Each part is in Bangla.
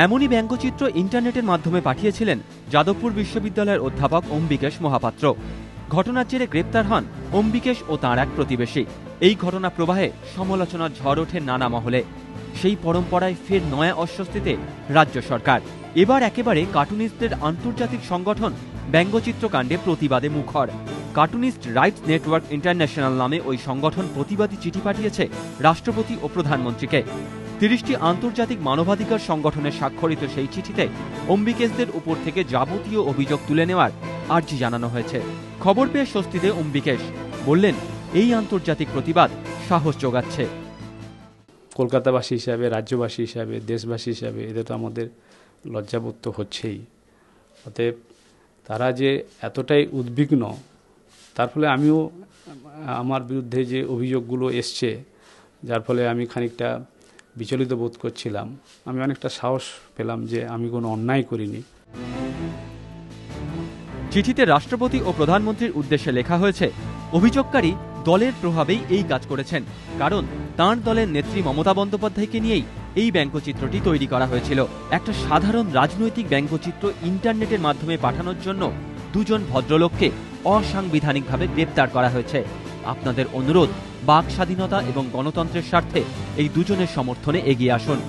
এমনই ব্যঙ্গচিত্র ইন্টারনেটের মাধ্যমে পাঠিয়েছিলেন যাদবপুর বিশ্ববিদ্যালয়ের অধ্যাপক অম্বিকেশ মহাপাত্র। ঘটনার জেরে গ্রেপ্তার হন অম্বিকেশ ও তাঁর এক প্রতিবেশী। এই ঘটনা প্রবাহে সমালোচনার ঝড় ওঠে নানা মহলে। সেই পরম্পরায় ফের নয়া অস্বস্তিতে রাজ্য সরকার। এবার একেবারে কার্টুনিস্টদের আন্তর্জাতিক সংগঠন ব্যঙ্গচিত্রকাণ্ডে প্রতিবাদে মুখর। কার্টুনিস্ট রাইটস নেটওয়ার্ক ইন্টারন্যাশনাল নামে ওই সংগঠন প্রতিবাদী চিঠি পাঠিয়েছে রাষ্ট্রপতি ও প্রধানমন্ত্রীকে। ৩০টি আন্তর্জাতিক মানবাধিকার সংগঠনের স্বাক্ষরিত সেই চিঠিতে অম্বিকেশদের উপর থেকে যাবতীয় অভিযোগ তুলে নেওয়ার আর্জি জানানো হয়েছে। খবর পেয়ে স্বস্তিতে অম্বিকেশ বললেন, এই আন্তর্জাতিক প্রতিবাদ সাহস যোগাচ্ছে। কলকাতাবাসী হিসাবে, রাজ্যবাসী হিসাবে, দেশবাসী হিসাবে এদের তো আমাদের লজ্জাবোধ তো হচ্ছেই। অতএব তারা যে এতটাই উদ্বিগ্ন, তার ফলে আমিও আমার বিরুদ্ধে যে অভিযোগগুলো এসছে, যার ফলে আমি খানিকটা বিচলিত বোধ করছিলাম। আমি অনেকটা সাহস পেলাম যে আমি কোনো অন্যায় করিনি। চিঠিতে রাষ্ট্রপতি ও প্রধানমন্ত্রীর উদ্দেশ্যে লেখা হয়েছে, অভিযোগকারী দলের প্রভাবেই এই কাজ করেছেন, কারণ তাঁর দলের নেত্রী মমতা বন্দ্যোপাধ্যায়কে নিয়েই এই ব্যঙ্গচিত্রটি তৈরি করা হয়েছিল। একটা সাধারণ রাজনৈতিক ব্যঙ্গচিত্র ইন্টারনেটের মাধ্যমে পাঠানোর জন্য দুজন ভদ্রলোককে অসাংবিধানিকভাবে গ্রেপ্তার করা হয়েছে। আপনাদের অনুরোধ, বাক স্বাধীনতা এবং গণতন্ত্রের স্বার্থে এই দুজনের সমর্থনে এগিয়ে আসুন।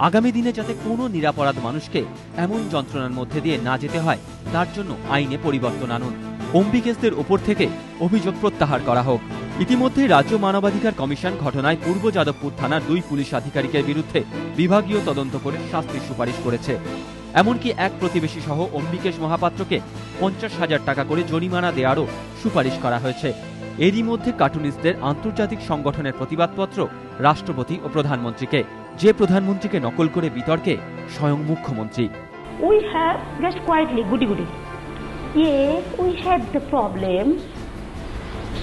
আগামী দিনে যাতে কোনো নিরাপরাধ মানুষকে এমন যন্ত্রণার মধ্যে দিয়ে না যেতে হয়, তার জন্য আইনে পরিবর্তন আনুন। অম্বিকেশদের উপর থেকে অভিযোগ প্রত্যাহার করা হোক। ইতিমধ্যে রাজ্য মানবাধিকার কমিশন ঘটনায় পূর্ব যাদবপুর থানার 2 পুলিশ আধিকারিকের বিরুদ্ধে বিভাগীয় তদন্ত করে শাস্তির সুপারিশ করেছে। এমনকি এক প্রতিবেশী সহ অম্বিকেশ মহাপাত্রকে 50,000 টাকা করে জরিমানা দেওয়ারও সুপারিশ করা হয়েছে। এরই মধ্যে কার্টুনিস্টদের আন্তর্জাতিক সংগঠনের প্রতিবাদপত্র রাষ্ট্রপতি ও প্রধানমন্ত্রীকে, যে প্রধানমন্ত্রীকে নকল করে বিতর্কে স্বয়ং মুখ্যমন্ত্রী। We have just quietly goody goody. Yes, we had the problem.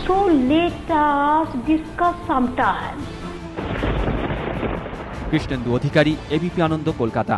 So let us discuss sometime. Krishnendu Adhikari, ABP Ananda, Kolkata.